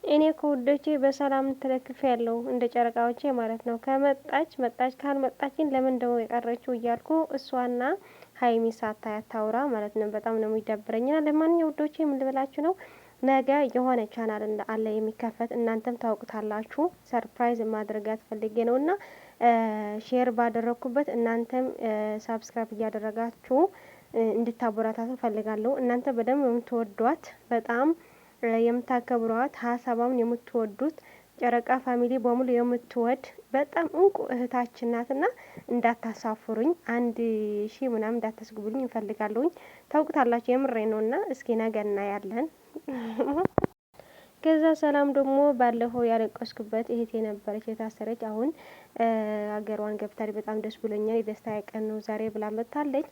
እኔ ከውዶቼ በሰላም ተለክፍ ያለው እንደ ጨረቃዎቼ ማለት ነው። መጣች ካልመጣች ግን ለምን ደው የቀረችው እያልኩ እሷና ሀይሚ ሳታያት ታውራ ማለት ነው። በጣም ነው የሚደብረኝና ለማንኛውም ውዶቼ ምን ልበላችሁ ነው ነገ የሆነ ቻናል አለ የሚከፈት እናንተም ታውቁታላችሁ። ሰርፕራይዝ ማድረጋት ፈልጌ ነውና ሼር ባደረኩበት እናንተም ሳብስክራይብ እያደረጋችሁ እንድታበረታቱ ፈልጋለሁ። እናንተ በደንብ የምትወዷት በጣም የምታከብሯት ሀሳባውን የምትወዱት ጨረቃ ፋሚሊ በሙሉ የምትወድ በጣም እንቁ እህታችን ናትና እንዳታሳፍሩኝ፣ 1000 ምናምን እንዳታስጉብልኝ እንፈልጋለሁኝ። ታውቁታላችሁ የምሬ ነውና እስኪ ነገ እናያለን። ከዛ ሰላም ደግሞ ባለፈው ያለቀስኩበት እህቴ ነበረች የታሰረች፣ አሁን አገሯን ገብታለች። በጣም ደስ ብሎኛል። የደስታ ቀን ነው ዛሬ ብላ መጥታለች።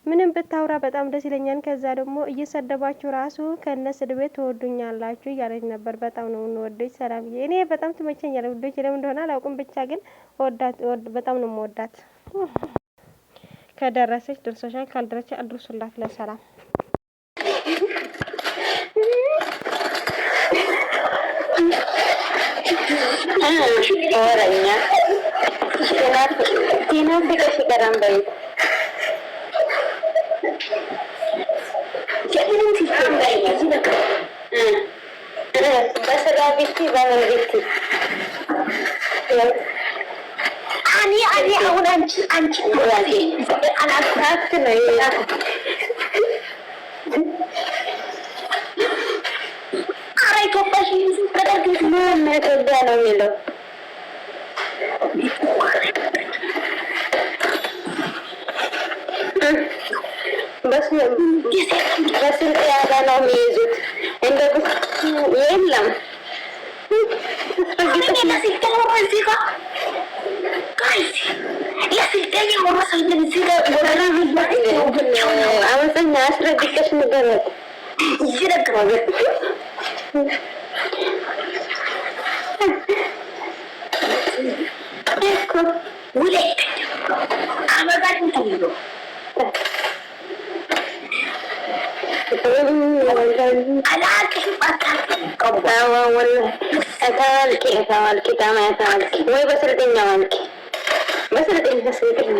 ምንም ብታውራ በጣም ደስ ይለኛል። ከዛ ደግሞ እየሰደባችሁ ራሱ ከነ ስድቤ ትወዱኛላችሁ እያለች ነበር። በጣም ነው እንወደች ሰላምዬ። እኔ በጣም ትመቸኛለች ውዶች፣ ለምን እንደሆነ አላውቅም፣ ብቻ ግን በጣም ነው የምወዳት። ከደረሰች ድርሶሻል፣ ካልደረሰች አድርሱላት ለሰላም። ወረኛ ቲና ፍቅሽ ቀረምበይ በስጋ ቤቲ በምን ቤቲ እኔ አሁን አንቺ አላኩራት ነው ኢትዮጵያ ከደርግ ምን ኢትዮጵያ ነው የሚለው በስልክ ያጋ ነው የሚይዙት። እንደ የለም አመፀኛ አስረግጠሽ ንገረት ይረግማል እኮ ውለድ አመዛኝ ተብሎ ወይ በስልጠኛ ዋልቂ በስልጠኛ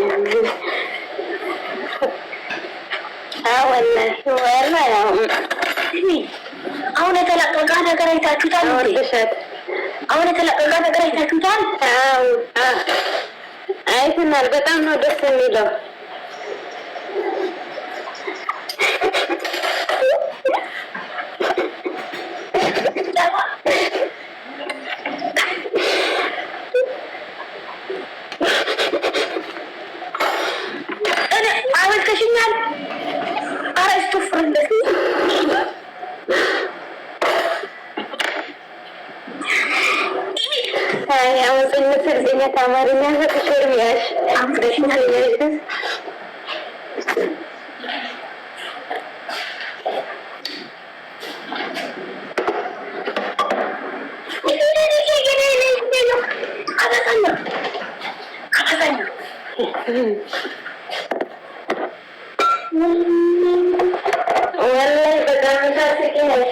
አሁን የተለቀቀ ነገር አይታችሁታል? አሁን የተለቀቀ ነገር አይታችሁታል? አይተናል። በጣም ነው ደስ የሚለው። አበልተሽኛል። አረስቱ ፍርንደስ አመፀኝነት ስልጤነት አማርኛ ተሽርሚያሽ አምረሽኛል ያይደስ والله በጣም ታስቂያለሽ።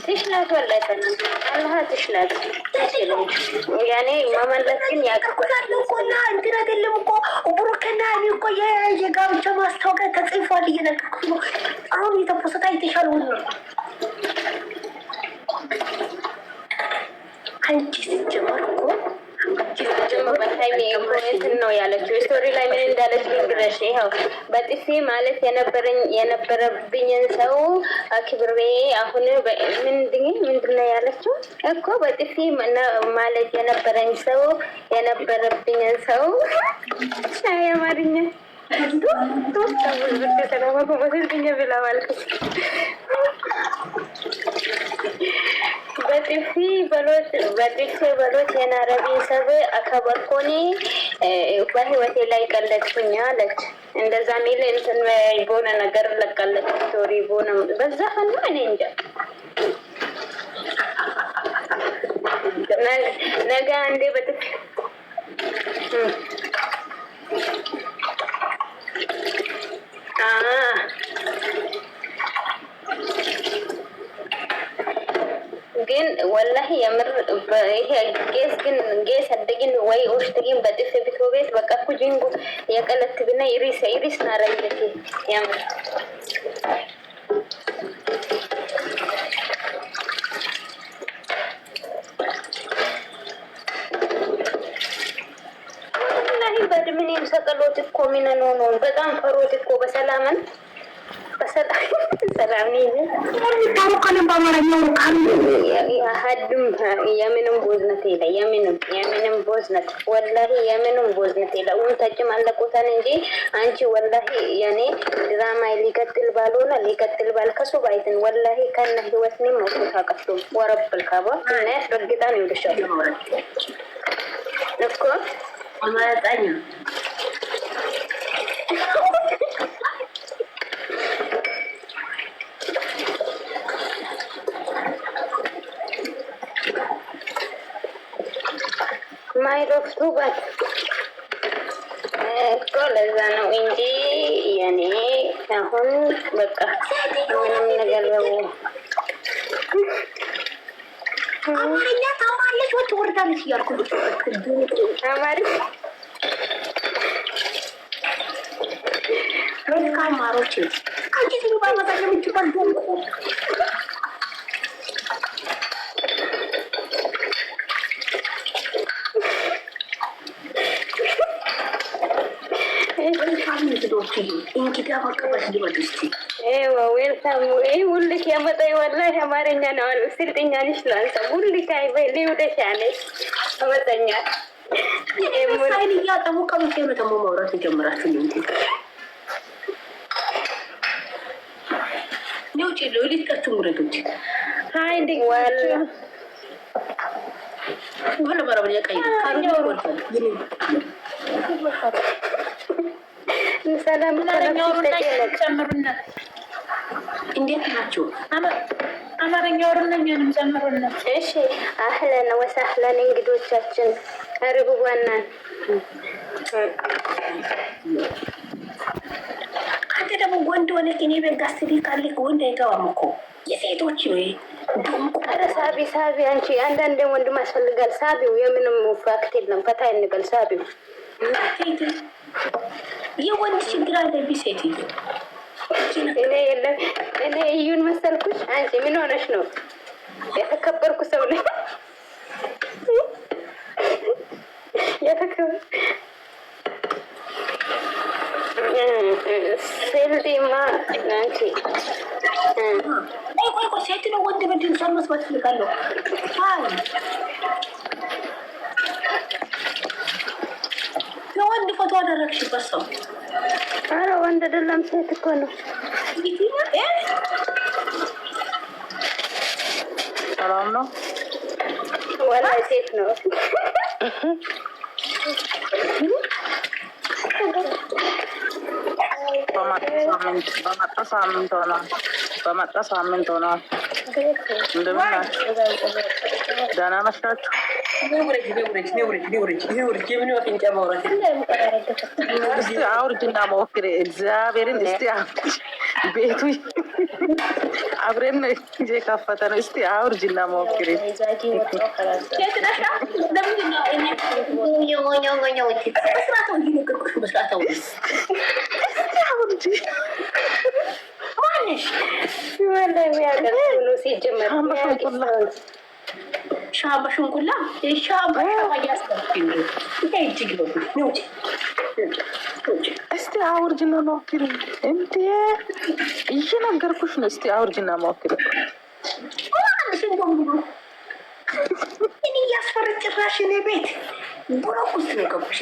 ትሽላት ወላሂ አላህ ትሽላት ያኔ ማመለክን ያቀርባል እኮና እንትን አይደለም እኮ ብሩክና እኔ እኮ የጋብቻ ማስታወቂያ ተጽፏል እየነገርኩት ነው። አሁን የተፖሰተ አይተሻል ወይ? አንቺ ስትጀምር እኮ እንትን ነው ያለችው ስቶሪ ላይ ምን እንዳለች ልንገርሽ። ይኸው በጥፊ ማለት የነበረብኝን ሰው አክብሬ አሁን ምንድነው ያለችው እኮ በጥፊ ማለት የነበረብኝን ሰው አማርኛ Dos tabul berkata aku maksudnya bila malas. በጥፊ በሎት የናረቢ ሰብ አከበርኮኒ በህይወቴ ላይ ቀለድኩኝ አለች። እንደዛ ሚል እንትን በሆነ ነገር ለቀለች ስቶሪ በሆነ በዛ ሀኑ እኔ እንጃ ነገ አንዴ በጥፊ ግን ወላሂ የምር ይሄ ጌስ አደግን ወይ ኦሽትግን በጥፍ ቢቶ ቤት በቃ ኩጂንጉ የቀለት ብና ይሪስ ናረይለቴ የምር ወላሂ በድምኔም ሰቀሎት እኮ ሚነን ሆኖ በጣም ፈሮት እኮ በሰላምን ሰላም ታሩካንም በአማርኛው ቃል ያሀድም የምንም ቦዝነት የለ የምንም ቦዝነት ወላሂ የምንም ቦዝነት የለ ወንታጭም አለቆታን እንጂ አንቺ ወላሂ ያኔ ድራማ ሊቀጥል ባልሆነ ሊቀጥል ባልከሱ ባይትን ወላሂ ከነ ህይወት ነው መውጣት አቀፍቶ ወረብል ካባ እና ያስረግጣን ይወደሻል እኮ አማጣኛ ማይሮፍቱ ባት እኮ ለዛ ነው እንጂ የኔ አሁን በቃ ምንም ነገር ነው። አማርኛ ታውቃለች ወይ ትወርዳለች እያልኩ አማርኛ ካማሮች አንቺ ሲሉ ባመጣ የምትባል ደንቆ እንግዲህ አባቀባሽ ሊወድስቲ ዌልካም ሁልክ ያመጣይ ወላሂ አማርኛ ነው አሉ ስልጥኛ ነሽ ላንሳ ሁልክ አይበይ ሊውደሽ ያለሽ አመጣኛ ሳይን እያጠሙ ከመቼ ነው ደግሞ ማውራት የጀመራችሁ እንዴ ነው ጭሎ ሊጣችሁ ሙረዶች ሃይ እንዴ ወላ በረበኛ ቀይ ካሩ ወልፋል ሰላም ጨምሩና እንዴት ናችሁ? አማርኛ ወርነኛንም ጨምሩና። እሺ አህለን ወሰህለን እንግዶቻችን አርጉዋናን አንተ ደግሞ ወንድ ሆነ እኔ በጋስተዲ ካለ ወንድ አይገባም እኮ የሴቶች ነው ኧረ ሳቢ አንቺ አንዳንድ ወንድ ማስፈልጋል ሳቢው የምንም ፋክት የለም ፈታ እንበል ሳቢው የወንድ ችግር አለብኝ ሴትዮ እኔ የለም እኔ እዩን መሰልኩሽ አንቺ ምን ሆነሽ ነው የተከበርኩ ሰው ነኝ የተከበርኩ ሴልዲማ አንቺ ቆይ ሴት ነው ወንድ ምንድን ሰው መስማት ፈልጋለሁ የወንድ ፎቶ አደረግሽበት ሰው ኧረ ወንድ አይደለም ሴት እኮ ነው ሰላም ነው ወላ ሴት ነው በመጣ ሳምንት ሆኗል እንደምን ናችሁ ደህና ናችሁ እስቲ አውርጅና ሞክሪ እግዚአብሔርን እስቲ ቤቱ አብረን እንጂ ከፈተ ነው እስቲ አውርጅና ሞክሪ ሻባሽንኩላ እስቲ አውርጅና ሞክሪ እንዴ እየነገርኩሽ ነው እስቲ አውርጅና ሞክሪ እኔ ያስፈርጥ ጭራሽ እኔ ቤት ቡራኩስ ነው ከብሽ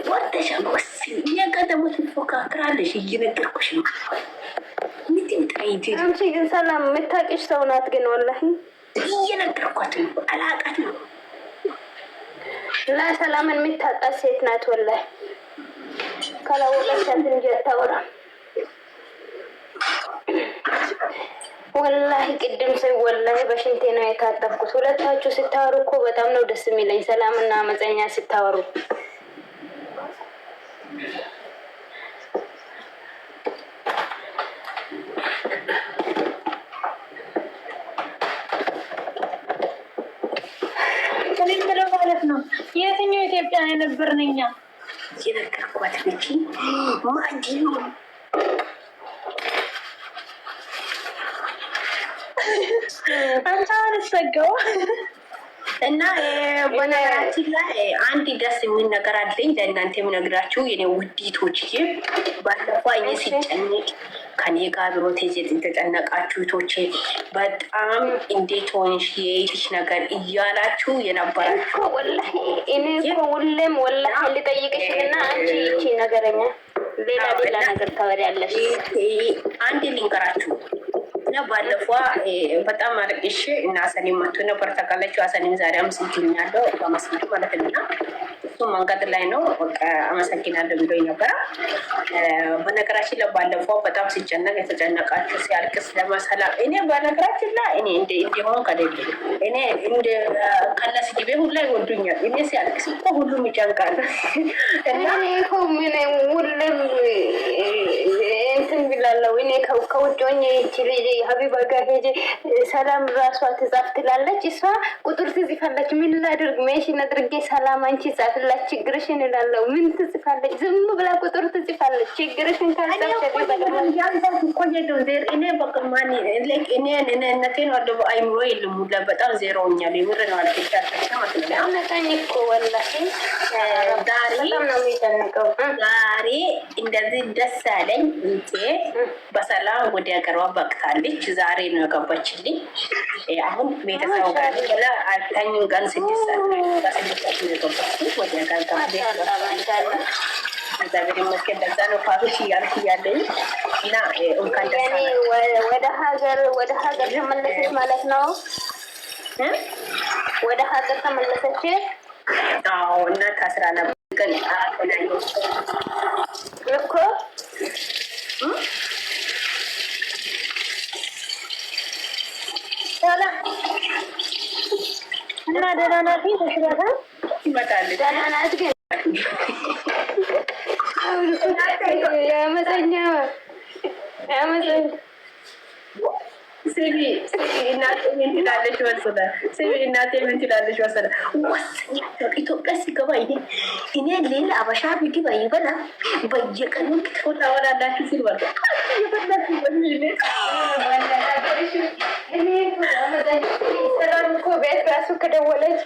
ወጥተሽ ወሲ የቀደሙ ትፎካክራለሽ እየነገርኩሽ ነው። አንቺ ግን ሰላም የምታውቂሽ ሰው ናት። ግን ወላሂ እየነገርኳት ነው። አላውቃት ነው ለሰላምን የምታውቃት ሴት ናት። ወላሂ ካላወቀቻት እንጂ አታወራም። ወላሂ ቅድም ሰው ወላሂ በሽንቴ ነው የታጠብኩት። ሁለታችሁ ስታወሩ እኮ በጣም ነው ደስ የሚለኝ። ሰላምና አመፀኛ ስታወሩ ማለት ነው። የትኛው ኢትዮጵያ የነበርን እኛ የነገርኳት ልጅ ማጂ አንተ አልሰገው እና በነገራችን ላይ አንድ ደስ የሚል ነገር አለኝ ለእናንተ የምነግራችሁ የኔ ውዲቶች። ባለፈው እኔ ሲጨነቅ ከኔ ጋር ብሮ ቴጀት ተጨነቃችሁ ቶቼ በጣም እንዴት ሆንሽ የይትሽ ነገር እያላችሁ የነበራችሁ ወላሂ እኔ እኮ ሁሌም ወላሂ ልጠይቅሽና አንቺ ይቺ ነገረኛ ሌላ ነገር ታወሪያለሽ። አንድ ልንገራችሁ እና ባለፈው በጣም አርቅሽ እና ሰኔ መጥቶ ነበር ተቃለችው። አሰኔም ዛሬ አመሰግናለሁ በመስመር ማለት ነው። እሱ መንገድ ላይ ነው አመሰግናለሁ ብሎኝ ነበር። በነገራችን ላይ ባለፈው በጣም ሲጨነቅ የተጨነቃችሁ ሲያልቅስ ለመሰላም እኔ በነገራችን ላይ እኔ እንደሆን ከደል እኔ እንደ ከነስ ጊዜ ሁሉ ይወዱኛል። እኔ ሲያልቅስ እኮ ሁሉም ይጨንቃል። እና እኔ እኮ ምን ሁሉም እንትን ብላለው እኔ ከውጮኝ ይችል ሀቢባ ጋር ሄጄ ሰላም ራሷ ትጻፍ ትላለች። እሷ ቁጥር ትጽፋለች። ምን ላድርግ ሜሽን አድርጌ ሰላም አንቺ ጻፍላት ችግርሽን እላለሁ። ምን ትጽፋለች? ዝም ብላ ቁጥር ትጽፋለች። ችግርሽን ካልጻፍሽ እኔ በቅማኒ እኔነቴን ወደ አይምሮ የለም በጣም ዜሮኛል። የምር ነው አልነጣኝ እኮ ወላሂ ዛሬ እንደዚህ ደስ አለኝ። እንቴ በሰላም ወደ ሀገሯ በቅታለች። ዛሬ ነው የገባችልኝ። አሁን ቤተሰቡ ጋር ብላ አልታኝም ቀን ስድስት ሰዓት ነው የገባችልኝ ወደ ሀገር ጋር እግዚአብሔር ይመስገን። በዛ ነው ፋቶች እያልኩ እያለኝ እና እንኳን ደስ አለ ወደ ሀገር ተመለሰች ማለት ነው። ወደ ሀገር ተመለሰች። አዎ እና ታስራ ነበር ግን አገናኝ እኮ እና ደህና ናት። ተሽራታ ትመጣለች። ደህና ናት ግን ያመፀኛ ስሚ እናቴ ምን ትላለች መሰለህ? ስሚ እናቴ ምን ትላለች መሰለህ? ወሰኛ ኢትዮጵያ ሲገባ እኔ ሌላ አበሻ ምግብ አይበላ በየቀኑ ክትፎ ታወራላችሁ ሲል በቃ እየበላችሁ ሰላም እኮ ቤት ራሱ ከደወለች